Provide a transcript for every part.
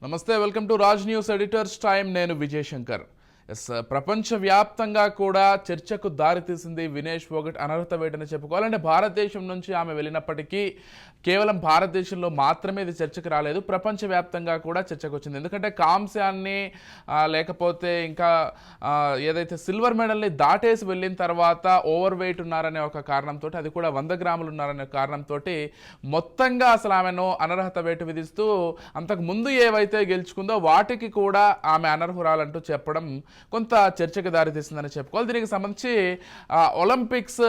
నమస్తే, welcome to Raj news editors time. నేను విజయ్ శంకర్. ప్రపంచవ్యాప్తంగా కూడా చర్చకు దారితీసింది వినేష్ ఫోగట్ అనర్హత వేటని చెప్పుకోవాలంటే భారతదేశం నుంచి ఆమె వెళ్ళినప్పటికీ కేవలం భారతదేశంలో మాత్రమే ఇది చర్చకు రాలేదు, ప్రపంచవ్యాప్తంగా కూడా చర్చకు వచ్చింది. ఎందుకంటే కాంస్యాన్ని లేకపోతే ఇంకా ఏదైతే సిల్వర్ మెడల్ని దాటేసి వెళ్ళిన తర్వాత ఓవర్ వెయిట్ ఉన్నారనే ఒక కారణంతో, అది కూడా 100 గ్రాములు ఉన్నారనే కారణంతో మొత్తంగా అసలు ఆమెను అనర్హత వేటు విధిస్తూ అంతకు ముందు ఏవైతే గెలుచుకుందో వాటికి కూడా ఆమె అనర్హురాలంటూ చెప్పడం కొంత చర్చకు దారితీస్తుందని చెప్పుకోవాలి. దీనికి సంబంధించి ఒలింపిక్స్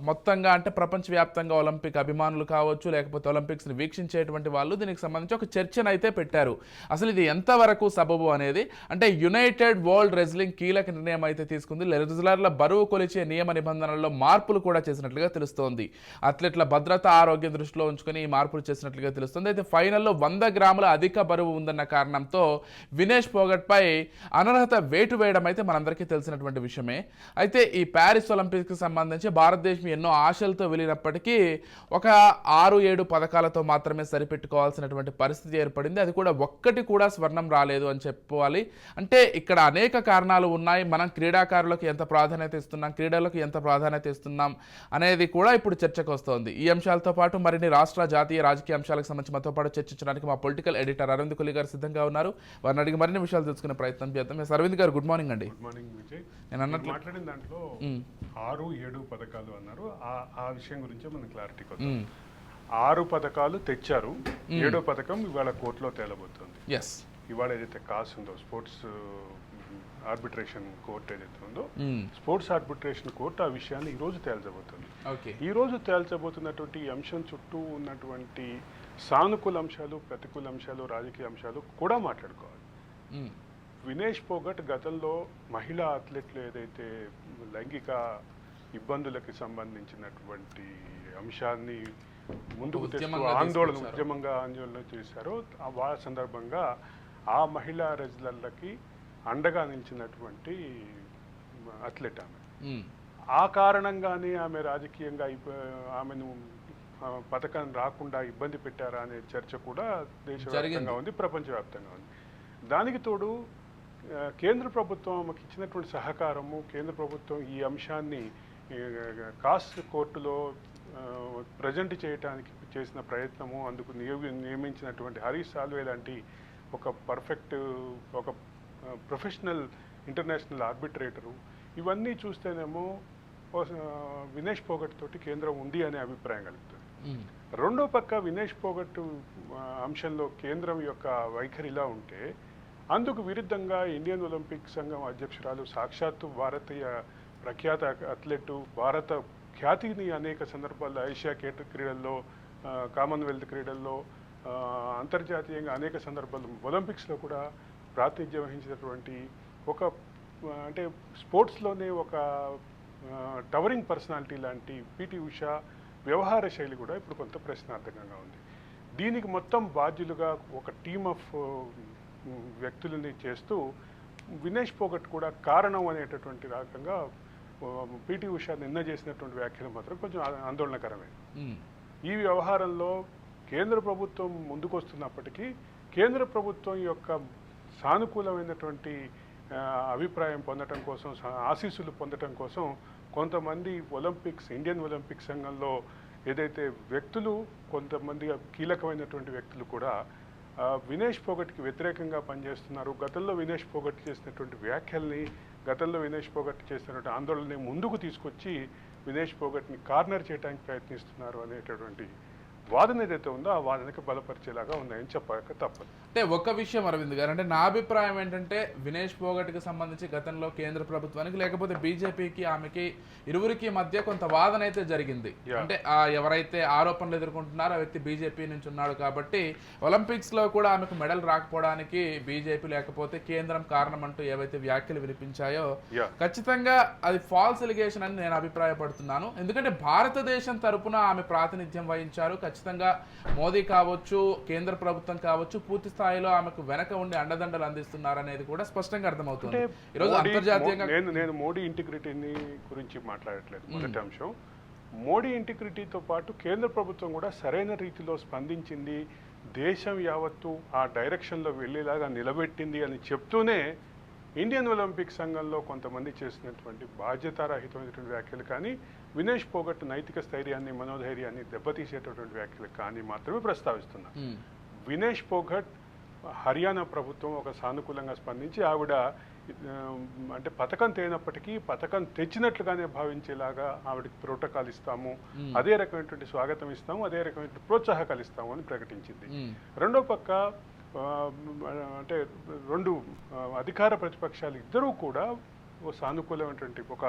మొత్తంగా అంటే ప్రపంచవ్యాప్తంగా ఒలింపిక్ అభిమానులు కావచ్చు, లేకపోతే ఒలింపిక్స్ని వీక్షించేటువంటి వాళ్ళు దీనికి సంబంధించి ఒక చర్చను అయితే పెట్టారు. అసలు ఇది ఎంతవరకు సబబు అనేది, అంటే యునైటెడ్ వరల్డ్ రెజ్లింగ్ కీలక నిర్ణయం అయితే తీసుకుంది. రెజ్లర్ల బరువు కొలిచే నియమ నిబంధనల్లో మార్పులు కూడా చేసినట్లుగా తెలుస్తోంది. అథ్లెట్ల భద్రత ఆరోగ్యం దృష్టిలో ఉంచుకొని ఈ మార్పులు చేసినట్లుగా తెలుస్తుంది. అయితే ఫైనల్లో 100 గ్రాముల అధిక బరువు ఉందన్న కారణంతో వినేష్ ఫోగట్ పై అనర్హత వేటు వేయడం అయితే మనందరికీ తెలిసినటువంటి విషయమే. అయితే ఈ ప్యారిస్ ఒలింపిక్స్కి సంబంధించి భారతదేశం ఎన్నో ఆశలతో వెళ్ళినప్పటికీ ఒక 6-7 పథకాలతో మాత్రమే సరిపెట్టుకోవాల్సినటువంటి పరిస్థితి ఏర్పడింది. అది కూడా ఒక్కటి కూడా స్వర్ణం రాలేదు అని చెప్పుకోవాలి. అంటే ఇక్కడ అనేక కారణాలు ఉన్నాయి. మనం క్రీడాకారులకు ఎంత ప్రాధాన్యత ఇస్తున్నాం, క్రీడలకు ఎంత ప్రాధాన్యత ఇస్తున్నాం అనేది కూడా ఇప్పుడు చర్చకు వస్తోంది. ఈ అంశాలతో పాటు మరిన్ని రాష్ట్ర జాతీయ రాజకీయ అంశాలకు సంబంధించి మాతో పాటు చర్చించడానికి మా పొలిటికల్ ఎడిటర్ అరవింద్ కొలి గారు సిద్ధంగా ఉన్నారు. వారిని అడిగి మరిన్ని విషయాలు తెలుసుకునే ప్రయత్నం చేద్దాం. అరవింద్ గారు, గుడ్ మార్నింగ్ అండి. Good morning Vijay. నేను అన్నట్లు మాట్లాడిన దాంట్లో 6-7 పథకాలు అన్నారు. ఆ విషయం గురించి మనం క్లారిటీ కొద్దాం. 6 పథకాలు తెచ్చారు, 7వ పథకం ఇవాళ కోర్టులో తేలబోతుంది. ఇవాళ ఏదైతే కాస్ ఉందో స్పోర్ట్స్ ఆర్బిట్రేషన్ కోర్టు ఏదైతే ఉందో, స్పోర్ట్స్ ఆర్బిట్రేషన్ కోర్టు ఆ విషయాన్ని ఈ రోజు తేల్చబోతుంది. ఈ రోజు తేల్చబోతున్నటువంటి ఈ అంశం చుట్టూ ఉన్నటువంటి సానుకూల అంశాలు, ప్రతికూల అంశాలు, రాజకీయ అంశాలు కూడా మాట్లాడుకోవాలి. వినేష్ ఫోగట్ గతంలో మహిళా అథ్లెట్లు ఏదైతే లైంగిక ఇబ్బందులకి సంబంధించినటువంటి అంశాన్ని ముందుకు తెస్తూ ఆందోళన చేశారో ఆ సందర్భంగా ఆ మహిళా రెజ్లర్లకి అండగా నిలిచినటువంటి అథ్లెట్ ఆమె. ఆ కారణంగానే ఆమె రాజకీయంగా ఆమెను పథకం రాకుండా ఇబ్బంది పెట్టారా అనే చర్చ కూడా దేశవ్యాప్తంగా ఉంది, ప్రపంచవ్యాప్తంగా ఉంది. దానికి తోడు కేంద్ర ప్రభుత్వం ఆమెకు ఇచ్చినటువంటి సహకారము, కేంద్ర ప్రభుత్వం ఈ అంశాన్ని కాస్ కోర్టులో ప్రజెంట్ చేయడానికి చేసిన ప్రయత్నము, అందుకు నియమించినటువంటి హరీష్ సాల్వే లాంటి ఒక ఒక ప్రొఫెషనల్ ఇంటర్నేషనల్ ఆర్బిట్రేటరు, ఇవన్నీ చూస్తేనేమో వినేష్ ఫోగట్ తోటి కేంద్రం ఉంది అనే అభిప్రాయం కలుగుతుంది. రెండో పక్క వినేష్ ఫోగట్ అంశంలో కేంద్రం యొక్క వైఖరిలా ఉంటే, అందుకు విరుద్ధంగా ఇండియన్ ఒలింపిక్ సంఘం అధ్యక్షురాలు, సాక్షాత్తు భారతీయ ప్రఖ్యాత అథ్లెట్, భారత ఖ్యాతిని అనేక సందర్భాల్లో ఏషియా క్రీడల్లో, కామన్వెల్త్ క్రీడల్లో, అంతర్జాతీయంగా అనేక సందర్భాల్లో ఒలింపిక్స్లో కూడా ప్రాతినిధ్యం వహించినటువంటి ఒక అంటే స్పోర్ట్స్లోనే ఒక టవరింగ్ పర్సనాలిటీ లాంటి పిటి ఉషా వ్యవహార శైలి కూడా ఇప్పుడు కొంత ప్రశ్నార్థకంగా ఉంది. దీనికి మొత్తం బాధ్యులుగా ఒక టీమ్ ఆఫ్ వ్యక్తులని చేస్తూ వినేష్ ఫోగట్ కూడా కారణం అనేటటువంటి రకంగా పిటి ఉషా నిన్న చేసినటువంటి వ్యాఖ్యలు మాత్రం కొంచెం ఆందోళనకరమే. ఈ వ్యవహారంలో కేంద్ర ప్రభుత్వం ముందుకొస్తున్నప్పటికీ కేంద్ర ప్రభుత్వం యొక్క సానుకూలమైనటువంటి అభిప్రాయం పొందటం కోసం, ఆశీస్సులు పొందటం కోసం కొంతమంది ఇండియన్ ఒలింపిక్ సంఘంలో ఏదైతే వ్యక్తులు, కొంతమంది కీలకమైనటువంటి వ్యక్తులు కూడా వినేష్ ఫోగట్కి వ్యతిరేకంగా పనిచేస్తున్నారు. గతంలో వినేష్ ఫోగట్ చేసినటువంటి వ్యాఖ్యల్ని, గతంలో వినేష్ ఫోగట్ చేసినటువంటి ఆందోళనని ముందుకు తీసుకొచ్చి వినేష్ ఫోగట్ని కార్నర్ చేయడానికి ప్రయత్నిస్తున్నారు అనేటటువంటి వాదన ఏదైతే ఉందో ఆ వాదనకి బలపరిచేలాగా ఉన్నాయని చెప్పక తప్పదు. అంటే ఒక విషయం అరవింద్ గారు, అంటే నా అభిప్రాయం ఏంటంటే వినేష్ ఫోగట్కి సంబంధించి గతంలో కేంద్ర ప్రభుత్వానికి లేకపోతే బీజేపీకి ఆమెకి ఇరువురికి మధ్య కొంత వాదన అయితే జరిగింది. అంటే ఎవరైతే ఆరోపణలు ఎదుర్కొంటున్నారో ఆ వ్యక్తి బీజేపీ నుంచి ఉన్నాడు కాబట్టి ఒలింపిక్స్ లో కూడా ఆమెకు మెడల్ రాకపోవడానికి బీజేపీ లేకపోతే కేంద్రం కారణం అంటూ ఏవైతే వ్యాఖ్యలు వినిపించాయో ఖచ్చితంగా అది ఫాల్స్ ఎలిగేషన్ అని నేను అభిప్రాయపడుతున్నాను. ఎందుకంటే భారతదేశం తరపున ఆమె ప్రాతినిధ్యం వహించారు. ఖచ్చితంగా మోదీ కావచ్చు, కేంద్ర ప్రభుత్వం కావచ్చు, పూర్తి స్థాయిలో ఆమెకు వెనక ఉండి అండదండలు అందిస్తున్నారు అనేది కూడా స్పష్టంగా అర్థమవుతుంది. ఈరోజు అంతర్జాతీయంగా నేను మోడీ ఇంటిగ్రిటీని గురించి మాట్లాడట్లేదు. మొదటి అంశం, మోడీ ఇంటిగ్రిటీతో పాటు కేంద్ర ప్రభుత్వం కూడా సరైన రీతిలో స్పందించింది. దేశం యావత్తు ఆ డైరెక్షన్లో వెళ్ళేలాగా నిలబెట్టింది అని చెప్తూనే ఇండియన్ ఒలింపిక్ సంఘంలో కొంతమంది చేసినటువంటి బాధ్యతారహితమైనటువంటి వ్యాఖ్యలు కానీ వినేష్ పోగట్ నైతిక స్థైర్యాన్ని మనోధైర్యాన్ని దెబ్బతీసేటటువంటి వ్యాఖ్యలు కానీ మాత్రమే ప్రస్తావిస్తున్నారు. వినేష్ పోగట్ హర్యానా ప్రభుత్వం ఒక సానుకూలంగా స్పందించి ఆవిడ అంటే పథకం తేనప్పటికీ పథకం తెచ్చినట్లుగానే భావించేలాగా ఆవిడకి ప్రోటోకాల్ ఇస్తాము, అదే రకమైనటువంటి స్వాగతం ఇస్తాము, అదే రకమైనటువంటి ప్రోత్సాహకాలు ఇస్తాము అని ప్రకటించింది. రెండో పక్క అంటే రెండు అధికార ప్రతిపక్షాలు ఇద్దరూ కూడా సానుకూలమైనటువంటి ఒక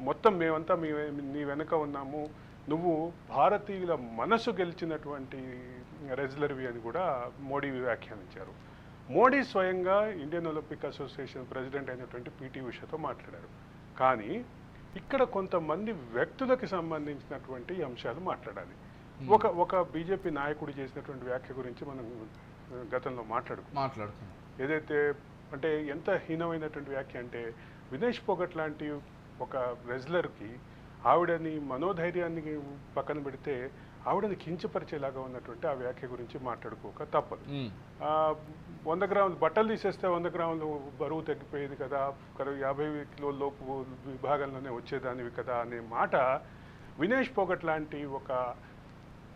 మొత్తం మేమంతా నీ వెనక ఉన్నాము, నువ్వు భారతీయుల మనసు గెలిచినటువంటి రెజ్లర్వి అని కూడా మోడీ వ్యాఖ్యానించారు. మోడీ స్వయంగా ఇండియన్ ఒలింపిక్ అసోసియేషన్ ప్రెసిడెంట్ అయినటువంటి పిటి ఉషతో మాట్లాడారు. కానీ ఇక్కడ కొంతమంది వ్యక్తులకు సంబంధించినటువంటి అంశాలు మాట్లాడాలి. ఒక బీజేపీ నాయకుడు చేసినటువంటి వ్యాఖ్య గురించి మనం గతంలో మాట్లాడుకున్నాం. ఏదైతే అంటే ఎంత హీనమైనటువంటి వ్యాఖ్య అంటే వినేష్ పోగట్ లాంటి ఒక రెజ్లర్కి ఆవిడని మనోధైర్యాన్ని పక్కన పెడితే ఆవిడని కించపరిచేలాగా ఉన్నటువంటి ఆ వ్యాఖ్య గురించి మాట్లాడుకోక తప్పదు. 100 గ్రాములు బట్టలు తీసేస్తే 100 గ్రాములు బరువు తగ్గిపోయేది కదా, 50 కిలోల లోపు విభాగంలోనే వచ్చేదానివి కదా అనే మాట వినేష్ పోగట్ లాంటి ఒక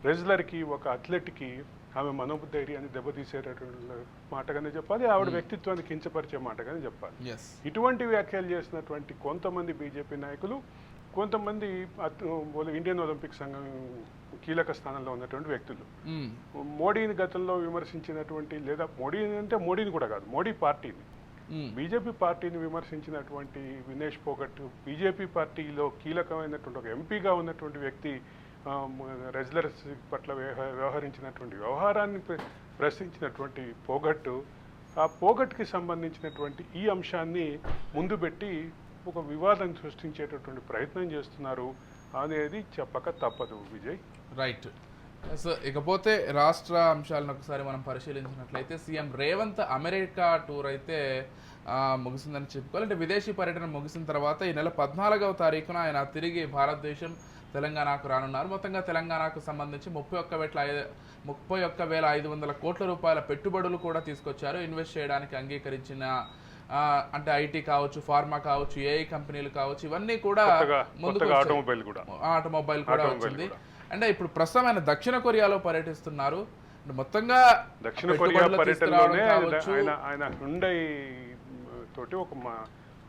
రెజ్లర్కి ఒక అథ్లెట్కి ఆమె మనోధైర్యాన్ని దెబ్బతీసేటటువంటి మాటగానే చెప్పాలి, ఆవిడ వ్యక్తిత్వాన్ని కించపరిచే మాటగానే చెప్పాలి. ఇటువంటి వ్యాఖ్యలు చేసినటువంటి కొంతమంది బీజేపీ నాయకులు, కొంతమంది ఇండియన్ ఒలింపిక్ సంఘం కీలక స్థానంలో ఉన్నటువంటి వ్యక్తులు మోడీని గతంలో విమర్శించినటువంటి, లేదా మోడీని కూడా కాదు, మోడీ పార్టీని, బీజేపీ పార్టీని విమర్శించినటువంటి వినేష్ పోగట్ బీజేపీ పార్టీలో కీలకమైనటువంటి ఒక ఎంపీగా ఉన్నటువంటి వ్యక్తి రెజ్లర్స్ పట్ల వ్యవహరించినటువంటి వ్యవహారాన్ని ప్రశ్నించినటువంటి పోగట్టు, ఆ పోగట్కి సంబంధించినటువంటి ఈ అంశాన్ని ముందు పెట్టి ఒక వివాదం సృష్టించేటటువంటి ప్రయత్నం చేస్తున్నారు అనేది చెప్పక తప్పదు విజయ్. రైట్. సో ఇకపోతే రాష్ట్ర అంశాలను ఒకసారి మనం పరిశీలించినట్లయితే సీఎం రేవంత్ అమెరికా టూర్ అయితే ముగిసిందని చెప్పుకోవాలి. అంటే విదేశీ పర్యటన ముగిసిన తర్వాత ఈ నెల 14వ తారీఖున ఆయన తిరిగి భారతదేశం తెలంగాణకు రానున్నారు. మొత్తంగా తెలంగాణకు సంబంధించి 31,500 కోట్ల రూపాయల పెట్టుబడులు కూడా తీసుకొచ్చారు. ఇన్వెస్ట్ చేయడానికి అంగీకరించిన అంటే ఐటీ కావచ్చు, ఫార్మా కావచ్చు, ఏఐ కంపెనీలు కావచ్చు, ఇవన్నీ కూడా ఆటోమొబైల్ కూడా వచ్చింది. అంటే ఇప్పుడు ప్రస్తుతం ఆయన దక్షిణ కొరియాలో పర్యటిస్తున్నారు. మొత్తంగా దక్షిణ కొరియా పర్యటనలోనే ఆయన హుండై తోటి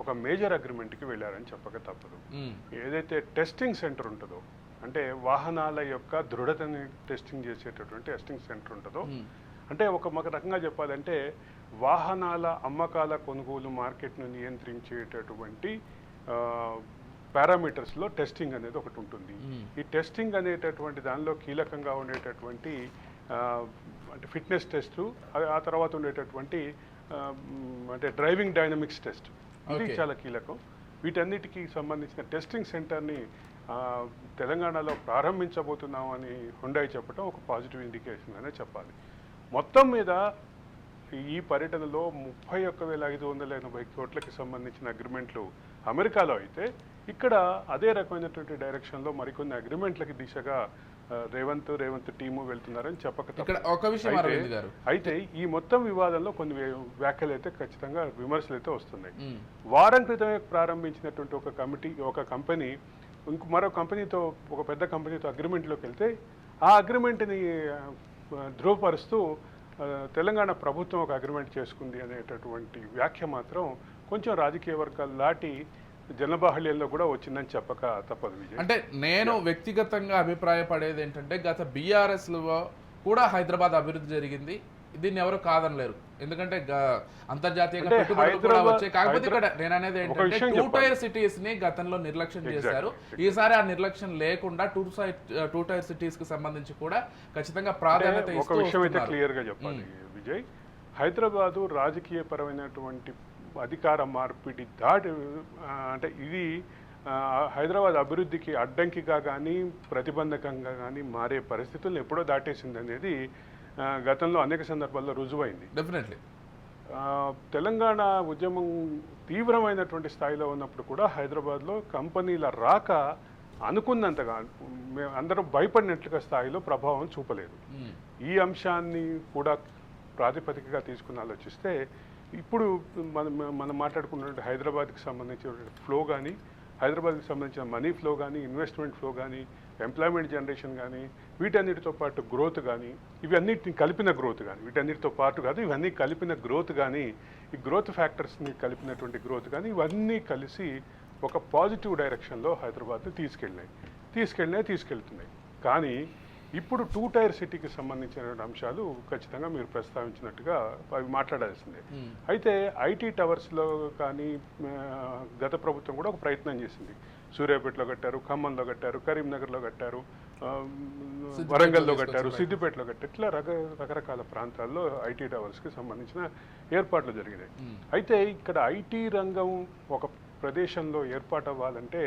ఒక మేజర్ అగ్రిమెంట్కి వెళ్ళారని చెప్పక తప్పదు. ఏదైతే టెస్టింగ్ సెంటర్ ఉంటుందో, అంటే వాహనాల యొక్క దృఢతని టెస్టింగ్ చేసేటటువంటి టెస్టింగ్ సెంటర్ ఉంటుందో, అంటే ఒక రకంగా చెప్పాలంటే వాహనాల అమ్మకాల కొనుగోలు మార్కెట్ను నియంత్రించేటటువంటి పారామీటర్స్లో టెస్టింగ్ అనేది ఒకటి ఉంటుంది. ఈ టెస్టింగ్ అనేటటువంటి దానిలో కీలకంగా ఉండేటటువంటి అంటే ఫిట్నెస్ టెస్ట్, ఆ తర్వాత ఉండేటటువంటి అంటే డ్రైవింగ్ డైనమిక్స్ టెస్ట్, ఇది చాలా కీలకం. వీటన్నిటికీ సంబంధించిన టెస్టింగ్ సెంటర్ని తెలంగాణలో ప్రారంభించబోతున్నామని హుండై చెప్పడం ఒక పాజిటివ్ ఇండికేషన్ అనే చెప్పాలి. మొత్తం మీద ఈ పర్యటనలో 31,580 కోట్లకి సంబంధించిన అగ్రిమెంట్లు అమెరికాలో అయితే, ఇక్కడ అదే రకమైనటువంటి డైరెక్షన్లో మరికొన్ని అగ్రిమెంట్లకి దిశగా రేవంత్ టీము వెళ్తున్నారని చెప్పక. అయితే ఈ మొత్తం వివాదంలో కొన్ని వ్యాఖ్యలు అయితే ఖచ్చితంగా విమర్శలు అయితే వస్తున్నాయి. వారం క్రితమే ప్రారంభించినటువంటి ఒక కంపెనీ మరో కంపెనీతో, ఒక పెద్ద కంపెనీతో అగ్రిమెంట్లోకి వెళ్తే ఆ అగ్రిమెంట్ని ధ్రువపరుస్తూ తెలంగాణ ప్రభుత్వం ఒక అగ్రిమెంట్ చేసుకుంది అనేటటువంటి వ్యాఖ్య మాత్రం కొంచెం రాజకీయ వర్గాలు దాటి జనబాహళ్యంలో కూడా వచ్చిందని చెప్పక తప్పదు విజయ్. అంటే నేను వ్యక్తిగతంగా అభిప్రాయపడేది ఏంటంటే, గత బీఆర్ఎస్లో కూడా హైదరాబాద్ అభివృద్ధి జరిగింది, దీన్ని ఎవరు కాదనలేరు. ఎందుకంటే అంతర్జాతీయంగా పెట్టుబడులు కూడా వచ్చాయి. కాకపోతే ఇక్కడ నేను అనేది ఏంటంటే 2 టైర్ సిటీస్ ని గతంలో నిర్లక్ష్యం చేశారు. ఈసారి ఆ నిర్లక్ష్యం లేకుండా 2 టైర్ సిటీస్ కి సంబంధించి కూడా ఖచ్చితంగా ప్రాధాన్యత ఇస్తూ ఒక విషయం అయితే క్లియర్ గా చెప్పాలి విజయ్. హైదరాబాదు రాజకీయ పరమైనటువంటి అధికార మార్పిడి దాటి, అంటే ఇది హైదరాబాద్ అభివృద్ధికి అడ్డంకిగా కానీ ప్రతిబంధకంగా కానీ మారే పరిస్థితులను ఎప్పుడో దాటేసింది అనేది గతంలో అనేక సందర్భాల్లో రుజువైంది. డెఫినెట్లీ తెలంగాణ ఉద్యమం తీవ్రమైనటువంటి స్థాయిలో ఉన్నప్పుడు కూడా హైదరాబాద్లో కంపెనీల రాక అనుకున్నంతగా మేము అందరం భయపడినట్లుగా స్థాయిలో ప్రభావం చూపలేదు. ఈ అంశాన్ని కూడా ప్రాతిపదికగా తీసుకుని ఆలోచిస్తే ఇప్పుడు మనం మాట్లాడుకున్నటువంటి హైదరాబాద్కి సంబంధించిన ఫ్లో కానీ, హైదరాబాద్కి సంబంధించిన మనీ ఫ్లో కానీ, ఇన్వెస్ట్మెంట్ ఫ్లో కానీ, ఎంప్లాయ్మెంట్ జనరేషన్ కానీ, వీటన్నిటితో పాటు గ్రోత్ కానీ, ఇవన్నిటిని కలిపిన గ్రోత్ కానీ, వీటన్నిటితో పాటు కాదు ఇవన్నీ కలిపిన గ్రోత్ కానీ, ఈ గ్రోత్ ఫ్యాక్టర్స్ని కలిపినటువంటి గ్రోత్ కానీ, ఇవన్నీ కలిసి ఒక పాజిటివ్ డైరెక్షన్లో హైదరాబాద్ని తీసుకెళ్తున్నాయి. కానీ ఇప్పుడు 2 టైర్ సిటీకి సంబంధించిన అంశాలు ఖచ్చితంగా మీరు ప్రస్తావించినట్టుగా అవి మాట్లాడాల్సిందే. అయితే ఐటీ టవర్స్లో కానీ గత ప్రభుత్వం కూడా ఒక ప్రయత్నం చేసింది. సూర్యాపేటలో కట్టారు, ఖమ్మంలో కట్టారు, కరీంనగర్లో కట్టారు, వరంగల్లో కట్టారు, సిద్దిపేటలో కట్టారు. ఇట్లా రకరకాల ప్రాంతాల్లో ఐటీ టవర్స్కి సంబంధించిన ఏర్పాట్లు జరిగినాయి. అయితే ఇక్కడ ఐటీ రంగం ఒక ప్రదేశంలో ఏర్పాటు అవ్వాలంటే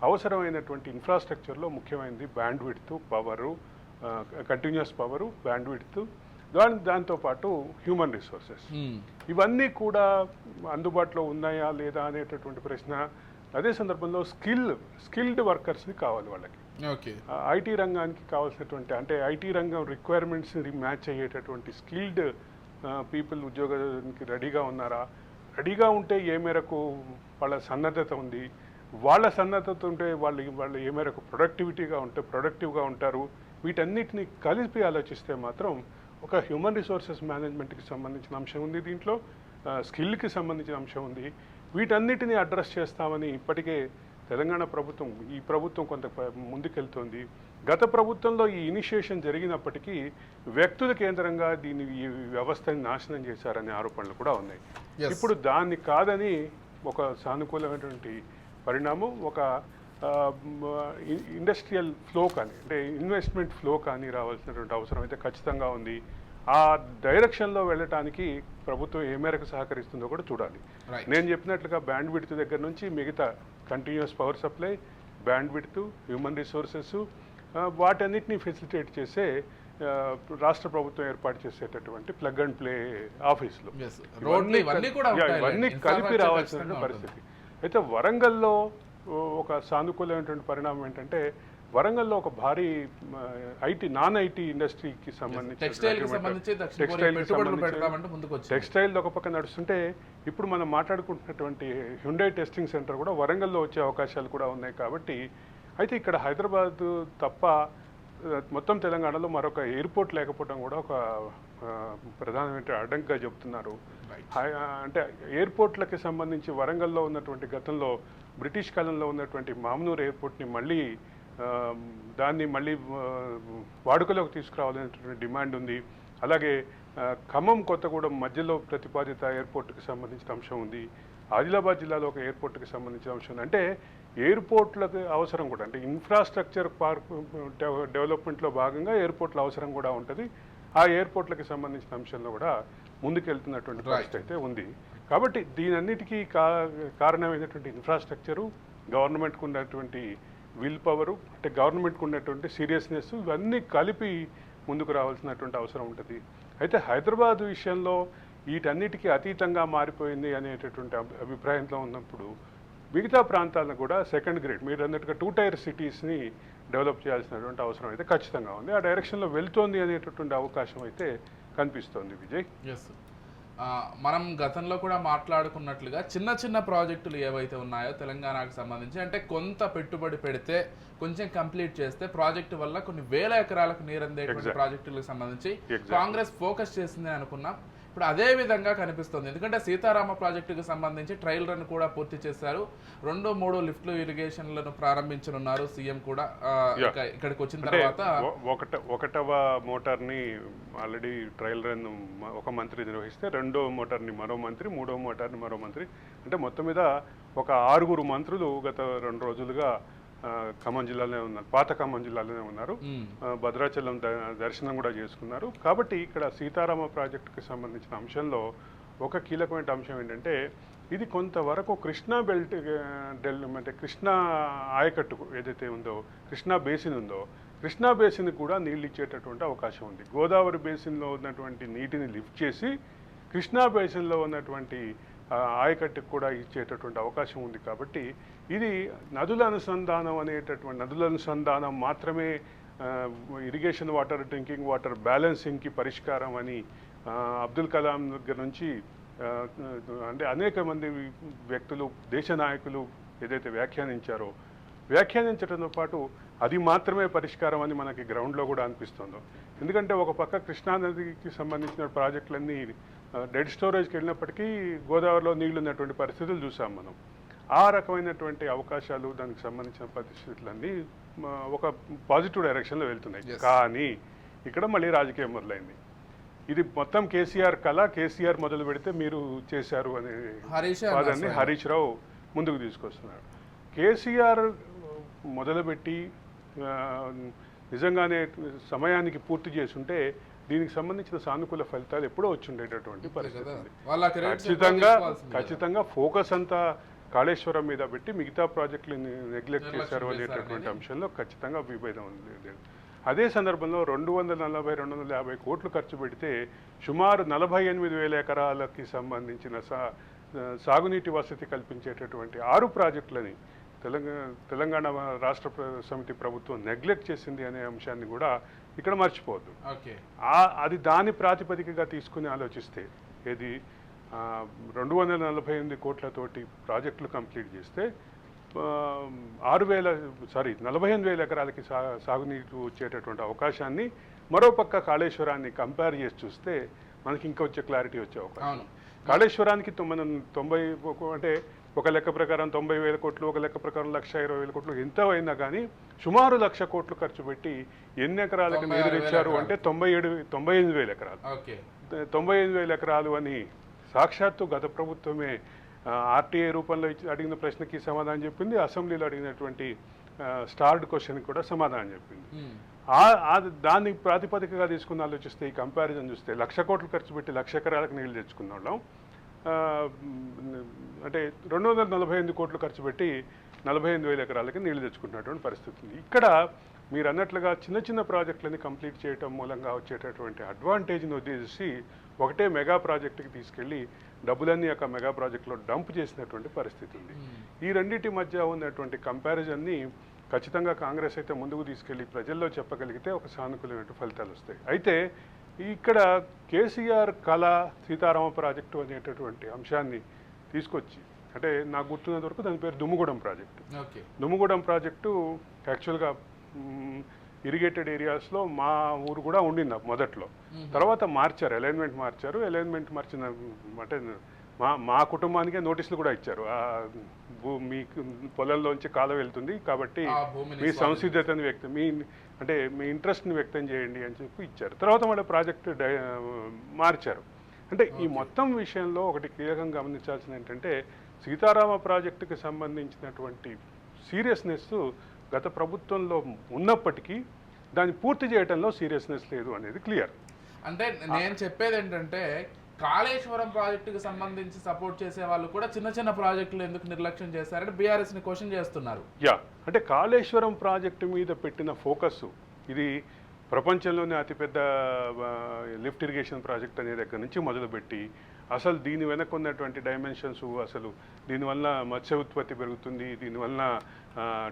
అవసరమైనటువంటి ఇన్ఫ్రాస్ట్రక్చర్లో ముఖ్యమైనది band width, power, continuous power, band width, దాంతోపాటు హ్యూమన్ రిసోర్సెస్, ఇవన్నీ కూడా అందుబాటులో ఉన్నాయా లేదా అనేటటువంటి ప్రశ్న. అదే సందర్భంలో స్కిల్డ్ వర్కర్స్ని కావాలి వాళ్ళకి. ఐటీ రంగానికి కావాల్సినటువంటి అంటే ఐటీ రంగం రిక్వైర్మెంట్స్ని మ్యాచ్ అయ్యేటటువంటి స్కిల్డ్ పీపుల్ ఉద్యోగానికి రెడీగా ఉన్నారా? రెడీగా ఉంటే ఏ మేరకు వాళ్ళ సన్నద్ధత ఉంది? వాళ్ళ సన్నద్ధత ఉంటే వాళ్ళు ఏ మేరకు ప్రొడక్టివ్గా ఉంటారు? వీటన్నిటిని కలిపి ఆలోచిస్తే మాత్రం ఒక హ్యూమన్ రిసోర్సెస్ మేనేజ్మెంట్కి సంబంధించిన అంశం ఉంది, దీంట్లో స్కిల్కి సంబంధించిన అంశం ఉంది. వీటన్నిటిని అడ్రస్ చేస్తామని ఇప్పటికే తెలంగాణ ప్రభుత్వం కొంత ముందుకెళ్తోంది. గత ప్రభుత్వంలో ఈ ఇనిషియేషన్ జరిగినప్పటికీ వ్యక్తుల కేంద్రంగా ఈ వ్యవస్థని నాశనం చేశారనే ఆరోపణలు కూడా ఉన్నాయి. ఇప్పుడు దాన్ని కాదని ఒక సానుకూలమైనటువంటి పరిణామం, ఒక ఇండస్ట్రియల్ ఫ్లో కానీ అంటే ఇన్వెస్ట్మెంట్ ఫ్లో కానీ రావాల్సినటువంటి అవసరం అయితే ఖచ్చితంగా ఉంది. ఆ డైరెక్షన్లో వెళ్ళటానికి ప్రభుత్వం ఏ మేరకు సహకరిస్తుందో కూడా చూడాలి. నేను చెప్పినట్లుగా బ్యాండ్ విడ్త్ దగ్గర నుంచి మిగతా continuous power supply, band width, human resources, వాటన్నిటిని ఫెసిలిటేట్ చేసే రాష్ట్ర ప్రభుత్వం ఏర్పాటు చేసేటటువంటి ప్లగ్ అండ్ ప్లే ఆఫీసులు ఇవన్నీ కలిపి రావాల్సిన పరిస్థితి. అయితే వరంగల్లో ఒక సానుకూలమైనటువంటి పరిణామం ఏంటంటే వరంగల్లో ఒక భారీ నాన్ ఐటీ ఇండస్ట్రీకి సంబంధించి టెక్స్టైల్ ఒక పక్క నడుస్తుంటే ఇప్పుడు మనం మాట్లాడుకుంటున్నటువంటి హ్యుండై టెస్టింగ్ సెంటర్ కూడా వరంగల్లో వచ్చే అవకాశాలు కూడా ఉన్నాయి. కాబట్టి అయితే ఇక్కడ హైదరాబాద్ తప్ప మొత్తం తెలంగాణలో మరొక ఎయిర్పోర్ట్ లేకపోవడం కూడా ఒక ప్రధానమైన అడ్డంకిగా చెబుతున్నారు. అంటే ఎయిర్పోర్ట్లకి సంబంధించి వరంగల్లో ఉన్నటువంటి గతంలో బ్రిటిష్ కాలంలో ఉన్నటువంటి మామనూర్ ఎయిర్పోర్ట్ని దాన్ని మళ్ళీ వాడుకలోకి తీసుకురావాలనేటువంటి డిమాండ్ ఉంది. అలాగే ఖమ్మం, కొత్తగూడెం మధ్యలో ప్రతిపాదిత ఎయిర్పోర్ట్కి సంబంధించిన అంశం ఉంది. ఆదిలాబాద్ జిల్లాలో ఒక ఎయిర్పోర్ట్కి సంబంధించిన అంశం ఉంది. అంటే ఎయిర్పోర్ట్లకు అవసరం కూడా అంటే ఇన్ఫ్రాస్ట్రక్చర్ డెవలప్మెంట్లో భాగంగా ఎయిర్పోర్ట్ల అవసరం కూడా ఉంటుంది. ఆ ఎయిర్పోర్ట్లకి సంబంధించిన అంశంలో కూడా ముందుకెళ్తున్నటువంటి పరిస్థితి అయితే ఉంది. కాబట్టి దీనన్నిటికీ కారణమైనటువంటి ఇన్ఫ్రాస్ట్రక్చరు, గవర్నమెంట్కు ఉన్నటువంటి విల్ పవరు, అంటే గవర్నమెంట్కు ఉన్నటువంటి సీరియస్నెస్, ఇవన్నీ కలిపి ముందుకు రావాల్సినటువంటి అవసరం ఉంటుంది. అయితే హైదరాబాద్ విషయంలో వీటన్నిటికీ అతీతంగా మారిపోయింది అనేటటువంటి అభిప్రాయంలో ఉన్నప్పుడు మిగతా ప్రాంతాలను కూడా సెకండ్ గ్రేడ్ మీరు అన్నట్టుగా 2 టైర్ సిటీస్ని డెవలప్ చేయాల్సినటువంటి అవసరం అయితే ఖచ్చితంగా ఉంది. ఆ డైరెక్షన్లో వెళ్తోంది అనేటటువంటి అవకాశం అయితే కనిపిస్తోంది. విజయ్, మనం గతంలో కూడా మాట్లాడుకున్నట్లుగా చిన్న చిన్న ప్రాజెక్టులు ఏవైతే ఉన్నాయో తెలంగాణకు సంబంధించి అంటే కొంత పెట్టుబడి పెడితే కొంచెం కంప్లీట్ చేస్తే ప్రాజెక్టు వల్ల కొన్ని వేల ఎకరాలకు నీరందేటువంటి ప్రాజెక్టులకు సంబంధించి కాంగ్రెస్ ఫోకస్ చేసింది అనుకున్నాం. ఇప్పుడు అదే విధంగా కనిపిస్తుంది. ఎందుకంటే సీతారామ ప్రాజెక్టుకు సంబంధించి ట్రయల్ రన్ కూడా పూర్తి చేశారు. 2-3 లిఫ్ట్లు ఇరిగేషన్లను ప్రారంభించనున్నారు సీఎం కూడా. ఇక్కడికి వచ్చిన తర్వాత ఒకటవ మోటార్ని ఆల్రెడీ ట్రయల్ రన్ ఒక మంత్రి నిర్వహిస్తే, 2వ మోటార్ని మరో మంత్రి, 3వ మోటార్ని మరో మంత్రి, అంటే మొత్తం మీద ఒక 6 మంత్రులు గత 2 రోజులుగా ఖమ్మం జిల్లాలోనే ఉన్నారు. పాత ఖమ్మం జిల్లాలోనే ఉన్నారు. భద్రాచలం దర్శనం కూడా చేసుకున్నారు. కాబట్టి ఇక్కడ సీతారామ ప్రాజెక్టుకి సంబంధించిన అంశంలో ఒక కీలకమైన అంశం ఏంటంటే ఇది కొంతవరకు కృష్ణా బెల్ట్ అంటే కృష్ణా ఆయకట్టుకు ఏదైతే ఉందో, కృష్ణా బేసిన్ ఉందో, కృష్ణా బేసిన్కి కూడా నీళ్ళు ఇచ్చేటటువంటి అవకాశం ఉంది. గోదావరి బేసిన్లో ఉన్నటువంటి నీటిని లిఫ్ట్ చేసి కృష్ణా బేసిన్లో ఉన్నటువంటి ఆయకట్టుకు కూడా ఇచ్చేటటువంటి అవకాశం ఉంది. కాబట్టి ఇది నదుల అనుసంధానం మాత్రమే ఇరిగేషన్ వాటర్, డ్రింకింగ్ వాటర్ బ్యాలెన్సింగ్కి పరిష్కారం అని అబ్దుల్ కలాం దగ్గర నుంచి అంటే అనేక మంది వ్యక్తులు, దేశ నాయకులు ఏదైతే వ్యాఖ్యానించడంతో పాటు అది మాత్రమే పరిష్కారం అని మనకి గ్రౌండ్లో కూడా అనిపిస్తుందో. ఎందుకంటే ఒక పక్క కృష్ణానదికి సంబంధించిన ప్రాజెక్టులన్నీ డెడ్ స్టోరేజ్కి వెళ్ళినప్పటికీ గోదావరిలో నీళ్లు ఉన్నటువంటి పరిస్థితులు చూసాం మనం. ఆ రకమైనటువంటి అవకాశాలు, దానికి సంబంధించిన పరిస్థితులన్నీ ఒక పాజిటివ్ డైరెక్షన్లో వెళ్తున్నాయి. కానీ ఇక్కడ మళ్ళీ రాజకీయం మొదలైంది. ఇది మొత్తం కేసీఆర్ కళ, కేసీఆర్ మొదలు పెడితే మీరు చేశారు అనే వాదాన్ని హరీష్ రావు ముందుకు తీసుకొస్తున్నారు. కేసీఆర్ మొదలుపెట్టి నిజంగానే సమయానికి పూర్తి చేసుంటే దీనికి సంబంధించిన సానుకూల ఫలితాలు ఎప్పుడో వచ్చుండేటటువంటి పరిస్థితి. ఖచ్చితంగా ఫోకస్ అంతా కాళేశ్వరం మీద పెట్టి మిగతా ప్రాజెక్టులు నెగ్లెక్ట్ చేశారు అనేటటువంటి అంశంలో ఖచ్చితంగా విభేదం ఉంది. అదే సందర్భంలో 240-250 కోట్లు ఖర్చు పెడితే సుమారు 48,000 ఎకరాలకి సంబంధించిన సాగునీటి వసతి కల్పించేటటువంటి 6 ప్రాజెక్టులని తెలంగాణ రాష్ట్ర సమితి ప్రభుత్వం నెగ్లెక్ట్ చేసింది అనే అంశాన్ని కూడా ఇక్కడ మర్చిపోవద్దు. అది దాని ప్రాతిపదికగా తీసుకుని ఆలోచిస్తే ఏది 248 కోట్లతోటి ప్రాజెక్టులు కంప్లీట్ చేస్తే 48,000 ఎకరాలకి సాగునీరు వచ్చేటటువంటి అవకాశాన్ని, మరోపక్క కాళేశ్వరాన్ని కంపేర్ చేసి చూస్తే మనకి ఇంకా వచ్చే క్లారిటీ వచ్చే అవకాశం. కాళేశ్వరానికి మనం 90 అంటే ఒక లెక్క ప్రకారం 90,000 కోట్లు, ఒక లెక్క ప్రకారం 1,20,000 కోట్లు ఎంత అయినా కానీ సుమారు 1,00,000 కోట్లు ఖర్చు పెట్టి ఎన్ని ఎకరాలకు నీరు తెచ్చారు అంటే 98,000 ఎకరాలు. 98,000 ఎకరాలు అని సాక్షాత్తు గత ప్రభుత్వమే ఆర్టీఐ రూపంలో అడిగిన ప్రశ్నకి సమాధానం చెప్పింది, అసెంబ్లీలో అడిగినటువంటి స్టార్డ్ క్వశ్చన్కి కూడా సమాధానం చెప్పింది. దాన్ని ప్రాతిపదికగా తీసుకుని ఆలోచిస్తే ఈ కంపారిజన్ చూస్తే 1,00,000 కోట్లు ఖర్చు పెట్టి 1,00,000 ఎకరాలకు నీళ్లు తెచ్చుకున్న వాళ్ళం, అంటే 248 కోట్లు ఖర్చు పెట్టి 48,000 ఎకరాలకి నీళ్లు తెచ్చుకున్నటువంటి పరిస్థితి ఉంది. ఇక్కడ మీరు అన్నట్లుగా చిన్న చిన్న ప్రాజెక్టులని కంప్లీట్ చేయటం మూలంగా వచ్చేటటువంటి అడ్వాంటేజ్ని వదిలేసి ఒకటే మెగా ప్రాజెక్టుకి తీసుకెళ్ళి డబ్బులన్నీ ఒక మెగా ప్రాజెక్టులో డంప్ చేసినటువంటి పరిస్థితి ఉంది. ఈ రెండింటి మధ్య ఉన్నటువంటి కంపారిజన్ని ఖచ్చితంగా కాంగ్రెస్ అయితే ముందుకు తీసుకెళ్ళి ప్రజల్లో చెప్పగలిగితే ఒక సానుకూలమైన ఫలితాలు వస్తాయి. అయితే ఇక్కడ కేసీఆర్ కళ సీతారామ ప్రాజెక్టు అనేటటువంటి అంశాన్ని తీసుకొచ్చి, అంటే నాకు గుర్తున్నంత వరకు దాని పేరు దుమ్ముగూడెం ప్రాజెక్టు. దుమ్ముగూడెం ప్రాజెక్టు యాక్చువల్గా ఇరిగేటెడ్ ఏరియాస్లో మా ఊరు కూడా ఉండింది మొదట్లో. తర్వాత మార్చారు, అలైన్మెంట్ మార్చిన అంటే మా కుటుంబానికే నోటీసులు కూడా ఇచ్చారు. మీ పొలంలోంచి కాలం వెళ్తుంది కాబట్టి మీ సంసిద్ధతని మీ ఇంట్రెస్ట్ని వ్యక్తం చేయండి అని చెప్పి ఇచ్చారు. తర్వాత మళ్ళీ ప్రాజెక్టు మార్చారు. అంటే ఈ మొత్తం విషయంలో ఒకటి కీలకంగా గమనించాల్సింది ఏంటంటే సీతారామ ప్రాజెక్టుకి సంబంధించినటువంటి సీరియస్నెస్ గత ప్రభుత్వంలో ఉన్నప్పటికీ దాన్ని పూర్తి చేయడంలో సీరియస్నెస్ లేదు అనేది క్లియర్. అంటే నేను చెప్పేది ఏంటంటే కాళేశ్వరం ప్రాజెక్టుకి సంబంధించి సపోర్ట్ చేసే వాళ్ళు కూడా చిన్న చిన్న ప్రాజెక్టులు ఎందుకు నిర్లక్ష్యం చేశారంటే బీఆర్ఎస్ని క్వశ్చన్ చేస్తున్నారు. అంటే కాళేశ్వరం ప్రాజెక్టు మీద పెట్టిన ఫోకస్ ఇది ప్రపంచంలోనే అతిపెద్ద లిఫ్ట్ ఇరిగేషన్ ప్రాజెక్ట్ అనే దగ్గర నుంచి మొదలుపెట్టి అసలు దీని వెనక ఉన్నటువంటి డైమెన్షన్స్, అసలు దీనివల్ల మత్స్య ఉత్పత్తి పెరుగుతుంది, దీనివల్ల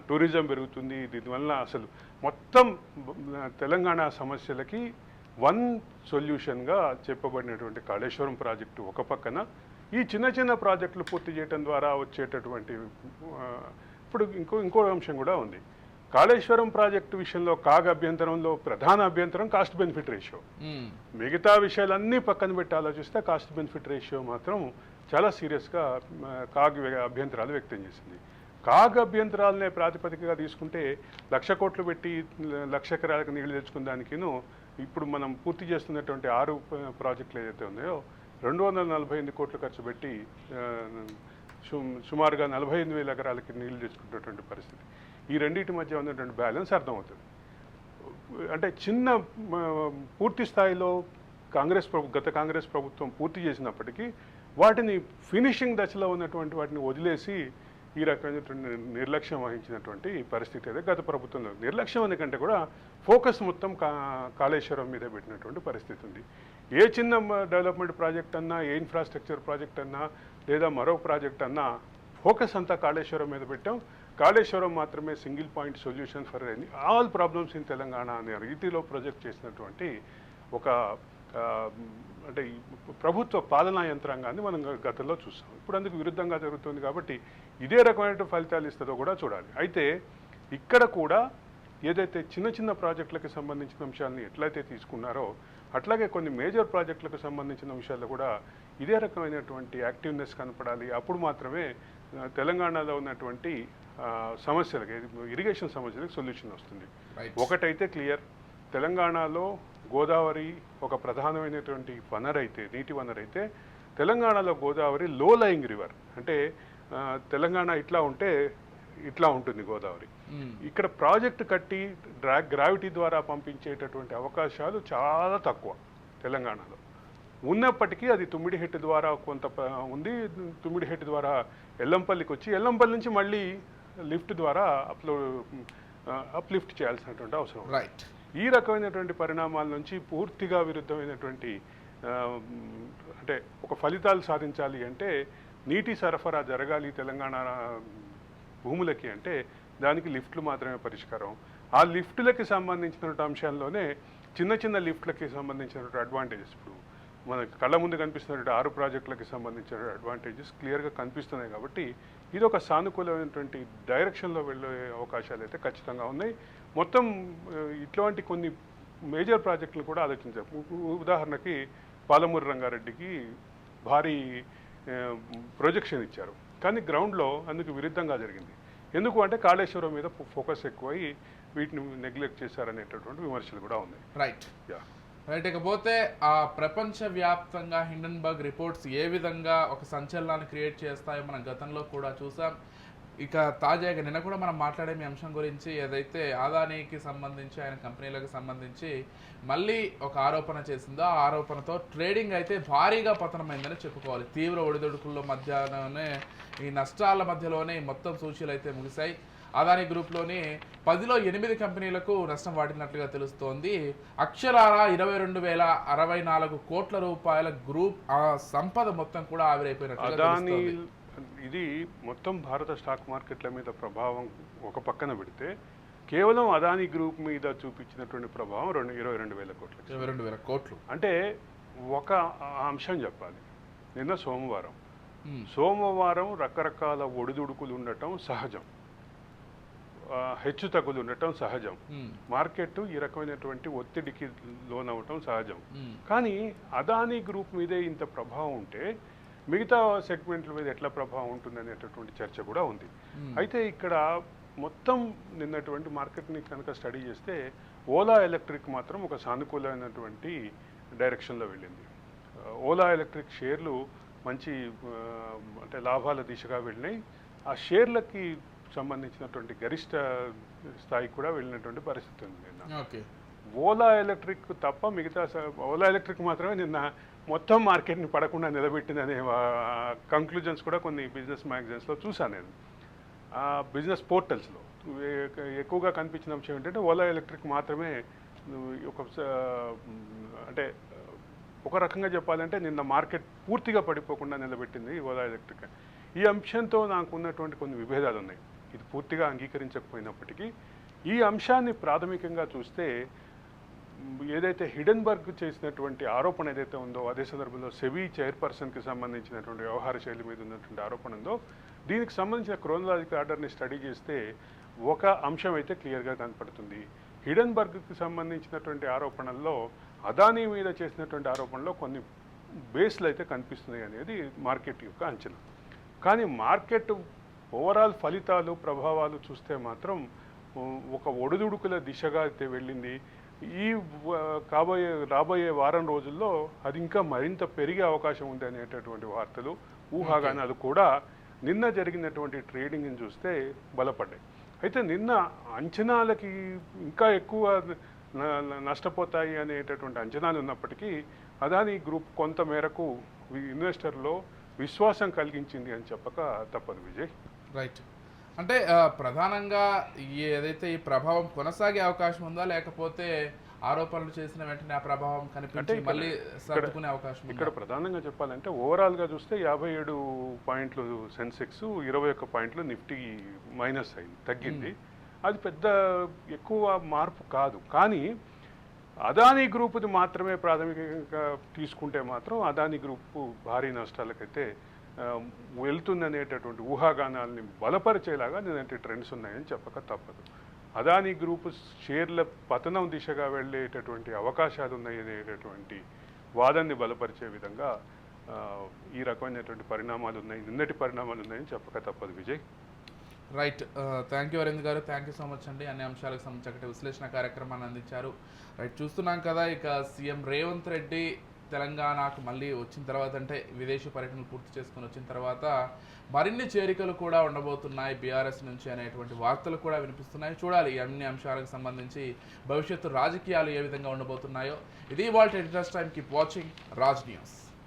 టూరిజం పెరుగుతుంది, దీనివల్ల అసలు మొత్తం తెలంగాణ సమస్యలకి వన్ సొల్యూషన్గా చెప్పబడినటువంటి కాళేశ్వరం ప్రాజెక్టు ఒక పక్కన, ఈ చిన్న చిన్న ప్రాజెక్టులు పూర్తి చేయడం ద్వారా వచ్చేటటువంటి ఇప్పుడు ఇంకో అంశం కూడా ఉంది. కాళేశ్వరం ప్రాజెక్టు విషయంలో అభ్యంతరంలో ప్రధాన అభ్యంతరం కాస్ట్ బెనిఫిట్ రేషియో. మిగతా విషయాలన్నీ పక్కన పెట్టి ఆలోచిస్తే కాస్ట్ బెనిఫిట్ రేషియో మాత్రం చాలా సీరియస్గా అభ్యంతరాలు వ్యక్తం చేసింది. అభ్యంతరాలనే ప్రాతిపదికగా తీసుకుంటే 1,00,000 కోట్లు పెట్టి 1,00,000 ఎకరాలకు నీళ్లు తెచ్చుకున్న దానికిను ఇప్పుడు మనం పూర్తి చేస్తున్నటువంటి 6 ప్రాజెక్టులు ఏదైతే ఉన్నాయో 248 కోట్లు ఖర్చు పెట్టి సుమారుగా 48,000 ఎకరాలకి నీళ్లు తెచ్చుకున్నటువంటి పరిస్థితి. ఈ రెండింటి మధ్య ఉన్నటువంటి బ్యాలెన్స్ అర్థమవుతుంది. అంటే చిన్న పూర్తి స్థాయిలో గత కాంగ్రెస్ ప్రభుత్వం పూర్తి చేసినప్పటికీ వాటిని ఫినిషింగ్ దశలో ఉన్నటువంటి వాటిని వదిలేసి ఈ రకమైనటువంటి నిర్లక్ష్యం వహించినటువంటి పరిస్థితి అయితే గత ప్రభుత్వంలో. నిర్లక్ష్యం అనే కంటే కూడా ఫోకస్ మొత్తం కాళేశ్వరం మీద పెట్టినటువంటి పరిస్థితి ఉంది. ఏ చిన్న డెవలప్మెంట్ ప్రాజెక్ట్ అన్నా, ఏ ఇన్ఫ్రాస్ట్రక్చర్ ప్రాజెక్ట్ అన్నా, లేదా మరో ప్రాజెక్ట్ అన్నా ఫోకస్ అంతా కాళేశ్వరం మీద పెట్టాం. కాళేశ్వరం మాత్రమే single point solution for all problems in Telangana అనే రీతిలో ప్రొజెక్ట్ చేసినటువంటి ఒక అంటే ఈ ప్రభుత్వ పాలనా యంత్రాంగాన్ని మనం గతంలో చూసాం. ఇప్పుడు అందుకు విరుద్ధంగా జరుగుతుంది కాబట్టి ఇదే రకమైన ఫలితాలు ఇస్తుందో కూడా చూడాలి. అయితే ఇక్కడ కూడా ఏదైతే చిన్న చిన్న ప్రాజెక్టులకు సంబంధించిన అంశాలని ఎట్లయితే తీసుకున్నారో అట్లాగే కొన్ని మేజర్ ప్రాజెక్టులకు సంబంధించిన విషయాల్లో కూడా ఇదే రకమైనటువంటి యాక్టివ్నెస్ కనపడాలి. అప్పుడు మాత్రమే తెలంగాణలో ఉన్నటువంటి సమస్యలకి, ఇరిగేషన్ సమస్యలకు సొల్యూషన్ వస్తుంది. ఒకటైతే క్లియర్, తెలంగాణలో గోదావరి ఒక ప్రధానమైనటువంటి వనరైతే, నీటి వనరైతే తెలంగాణలో గోదావరి లో లయింగ్ రివర్. అంటే తెలంగాణ ఇట్లా ఉంటే ఇట్లా ఉంటుంది గోదావరి. ఇక్కడ ప్రాజెక్టు కట్టి గ్రావిటీ ద్వారా పంపించేటటువంటి అవకాశాలు చాలా తక్కువ తెలంగాణలో. ఉన్నప్పటికీ అది తుమ్మిడిహెట్టు ద్వారా కొంత ఉంది. తుమ్మిడిహెట్టు ద్వారా ఎల్లంపల్లికి వచ్చి ఎల్లంపల్లి నుంచి మళ్ళీ లిఫ్ట్ ద్వారా అప్లిఫ్ట్ చేయాల్సినటువంటి అవసరం. రైట్. ఈ రకమైనటువంటి పరిణామాల నుంచి పూర్తిగా విరుద్ధమైనటువంటి అంటే ఒక ఫలితాలు సాధించాలి అంటే నీటి సరఫరా జరగాలి తెలంగాణ భూములకి అంటే దానికి లిఫ్ట్లు మాత్రమే పరిష్కారం. ఆ లిఫ్టులకి సంబంధించినటువంటి అంశాల్లోనే చిన్న చిన్న లిఫ్ట్లకి సంబంధించినటువంటి అడ్వాంటేజెస్ ఇప్పుడు మన కళ్ళ ముందు కనిపిస్తున్నటువంటి 6 ప్రాజెక్టులకి సంబంధించిన అడ్వాంటేజెస్ క్లియర్గా కనిపిస్తున్నాయి. కాబట్టి ఇది ఒక సానుకూలమైనటువంటి డైరెక్షన్లో వెళ్ళే అవకాశాలు అయితే ఖచ్చితంగా ఉన్నాయి. మొత్తం ఇట్లాంటి కొన్ని మేజర్ ప్రాజెక్టులు కూడా ఆలోచించారు. ఉదాహరణకి పాలమూరు రంగారెడ్డికి భారీ ప్రొజెక్షన్ ఇచ్చారు, కానీ గ్రౌండ్లో అందుకు విరుద్ధంగా జరిగింది. ఎందుకు అంటే కాళేశ్వరం మీద ఫోకస్ ఎక్కువై వీటిని నెగ్లెక్ట్ చేశారనేటటువంటి విమర్శలు కూడా ఉన్నాయి. రైట్. రైట్. ఇకపోతే ఆ ప్రపంచవ్యాప్తంగా హిండెన్బర్గ్ రిపోర్ట్స్ ఏ విధంగా ఒక సంచలనాన్ని క్రియేట్ చేస్తాయో మనం గతంలో కూడా చూసాం. ఇక తాజాగా నిన్న కూడా మనం మాట్లాడే మీ అంశం గురించి ఏదైతే అదానీకి సంబంధించి ఆయన కంపెనీలకు సంబంధించి మళ్ళీ ఒక ఆరోపణ చేసిందో ఆ ఆరోపణతో ట్రేడింగ్ అయితే భారీగా పతనమైందని చెప్పుకోవాలి. తీవ్ర ఒడిదుడుకుల్లో మధ్యలోనే ఈ నష్టాల మధ్యలోనే మొత్తం సూచీలు అయితే ముగిశాయి. అదానీ గ్రూప్లోని 10లో 8 కంపెనీలకు నష్టం వాటినట్లుగా తెలుస్తోంది. అక్షరాల 22,064 కోట్ల రూపాయల గ్రూప్ సంపద మొత్తం కూడా ఆవిరైపోయినట్లుగా తెలుస్తోంది. ఇది మొత్తం భారత స్టాక్ మార్కెట్ల మీద ప్రభావం ఒక పక్కన పెడితే కేవలం అదానీ గ్రూప్ మీద చూపించినటువంటి ప్రభావం 22,000 కోట్లు. 22,000 కోట్లు అంటే ఒక అంశం చెప్పాలి. నిన్న సోమవారం రకరకాల ఒడిదుడుకులు ఉండటం సహజం, హెచ్చు తగ్గులు ఉండటం సహజం, మార్కెట్ ఈ రకమైనటువంటి ఒత్తిడికి లోనవటం సహజం. కానీ అదానీ గ్రూప్ మీదే ఇంత ప్రభావం ఉంటే మిగతా సెగ్మెంట్ల మీద ఎట్లా ప్రభావం ఉంటుంది అనేటటువంటి చర్చ కూడా ఉంది. అయితే ఇక్కడ మొత్తం నిన్నటువంటి మార్కెట్ని కనుక స్టడీ చేస్తే ఓలా ఎలక్ట్రిక్ మాత్రం ఒక సానుకూలమైనటువంటి డైరెక్షన్లో వెళ్ళింది. ఓలా ఎలక్ట్రిక్ షేర్లు మంచి అంటే లాభాల దిశగా వెళ్ళినాయి. ఆ షేర్లకి సంబంధించినటువంటి గరిష్ట స్థాయి కూడా వెళ్ళినటువంటి పరిస్థితి ఉంది నిన్న. ఓలా ఎలక్ట్రిక్ తప్ప మిగతా ఓలా ఎలక్ట్రిక్ మాత్రమే నిన్న మొత్తం మార్కెట్ని పడకుండా నిలబెట్టిందనే కంక్లూజన్స్ కూడా కొన్ని బిజినెస్ మ్యాగజైన్స్లో చూసాను నేను. బిజినెస్ పోర్టల్స్లో ఎక్కువగా కనిపించిన అంశం ఏంటంటే ఓలా ఎలక్ట్రిక్ మాత్రమే అంటే ఒక రకంగా చెప్పాలంటే నిన్న మార్కెట్ పూర్తిగా పడిపోకుండా నిలబెట్టింది ఓలా ఎలక్ట్రిక్. ఈ అంశంతో నాకు ఉన్నటువంటి కొన్ని విభేదాలు ఉన్నాయి. ఇది పూర్తిగా అంగీకరించకపోయినప్పటికీ ఈ అంశాన్ని ప్రాథమికంగా చూస్తే ఏదైతే హిడెన్బర్గ్ చేసినటువంటి ఆరోపణ ఏదైతే ఉందో అదే సందర్భంలో సెబీ చైర్పర్సన్కి సంబంధించినటువంటి వ్యవహార శైలి మీద ఉన్నటువంటి ఆరోపణ ఉందో దీనికి సంబంధించిన క్రోనలాజికల్ ఆర్డర్ని స్టడీ చేస్తే ఒక అంశం అయితే క్లియర్గా కనపడుతుంది. హిడెన్బర్గ్కి సంబంధించినటువంటి ఆరోపణల్లో అదానీ మీద చేసినటువంటి ఆరోపణలో కొన్ని బేస్లు అయితే కనిపిస్తున్నాయి అనేది మార్కెట్ యొక్క అంచనా. కానీ మార్కెట్ ఓవరాల్ ఫలితాలు ప్రభావాలు చూస్తే మాత్రం ఒక ఒడిదుడుకుల దిశగా అయితే వెళ్ళింది. ఈ రాబోయే వారం రోజుల్లో అది ఇంకా మరింత పెరిగే అవకాశం ఉంది అనేటటువంటి వార్తలు, ఊహాగానాలు కూడా నిన్న జరిగినటువంటి ట్రేడింగ్ని చూస్తే బలపడ్డాయి. అయితే నిన్న అంచనాలకి ఇంకా ఎక్కువ నష్టపోతాయి అనేటటువంటి అంచనాలు ఉన్నప్పటికీ అదానీ గ్రూప్ కొంత మేరకు ఇన్వెస్టర్లో విశ్వాసం కలిగించింది అని చెప్పక తప్పదు విజయ్. రైట్. అంటే ప్రధానంగా ఏదైతే ఈ ప్రభావం కొనసాగే అవకాశం ఉందా లేకపోతే ఆరోపణలు చేసిన వెంటనే ఆ ప్రభావం కనిపించి మళ్ళీ సర్దుకునే అవకాశం ఉంది. ఇక్కడ ప్రధానంగా చెప్పాలంటే ఓవరాల్గా చూస్తే 57 పాయింట్లు సెన్సెక్స్, 21 పాయింట్లు నిఫ్టీ మైనస్ అయింది, తగ్గింది. అది పెద్ద ఎక్కువ మార్పు కాదు. కానీ అదానీ గ్రూపుది మాత్రమే ప్రాథమికంగా తీసుకుంటే మాత్రం అదానీ గ్రూపు భారీ నష్టాలకైతే వెళ్తుందనేటటువంటి ఊహాగానాల్ని బలపరిచేలాగా నేనంటే ట్రెండ్స్ ఉన్నాయని చెప్పక తప్పదు. అదానీ గ్రూపు షేర్ల పతనం దిశగా వెళ్ళేటటువంటి అవకాశాలు ఉన్నాయి అనేటటువంటి వాదాన్ని బలపరిచే విధంగా ఈ రకమైనటువంటి పరిణామాలు ఉన్నాయి, నిన్నటి పరిణామాలు ఉన్నాయని చెప్పక తప్పదు. Vijay, right. Thank you Aravind గారు, థ్యాంక్ యూ సో మచ్ అండి. అన్ని అంశాలకు సంబంధించి విశ్లేషణ కార్యక్రమాన్ని అందించారు. రైట్, చూస్తున్నాం కదా, ఇక సీఎం రేవంత్ రెడ్డి తెలంగాణకు మళ్ళీ వచ్చిన తర్వాత, అంటే విదేశీ పర్యటనలు పూర్తి చేసుకుని వచ్చిన తర్వాత మరిన్ని చేరికలు కూడా ఉండబోతున్నాయి బీఆర్ఎస్ నుంచి అనేటువంటి వార్తలు కూడా వినిపిస్తున్నాయి. చూడాలి ఈ అన్ని అంశాలకు సంబంధించి భవిష్యత్తు రాజకీయాలు ఏ విధంగా ఉండబోతున్నాయో. ఇది ఇవాల్టి editors time. Keep watching Raj news.